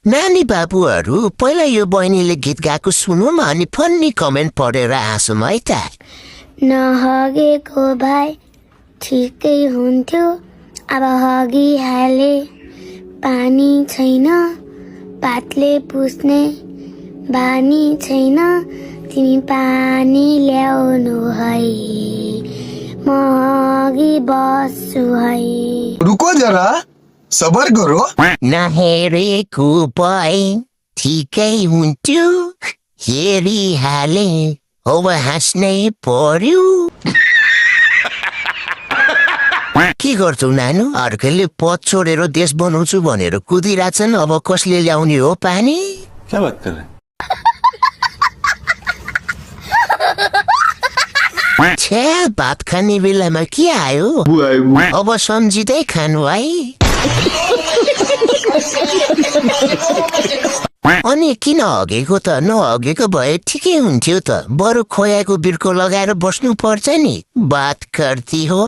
नानी बाबुहरू पहिला यो बहिनीले गीत गाएको सुनौँ अनि फन्नी कमेन्ट पढेर आँसौँ है त। नहगेको भाइ ठिकै हुन्थ्यो, अब हगिहाले। पानी छैन पातले पुस्ने बानी छैन, तिमी पानी ल्याउनु है, म हगी बस्छु है। रुको जरा, सबर करो। नहेरेको भए ठिकै हुन्थ्यो, हेरिहाले अब हाँस्नै पर्यो। के गर्छौ नानु? अर्कैले पद छोडेर देश बनाउँछु भनेर कुदिरहेछन्, अब कसले ल्याउने हो पानी? क्या बात कर रहे हैं? छ्या, भात खाने बेलामा के आयो? अब सम्झिँदै खानु है। अनि किन हगेको त? नहगेको भए ठिकै हुन्थ्यो त, बरु खोयाको बिर्को लगाएर बस्नु पर्छ नि। बात गर्ती हो।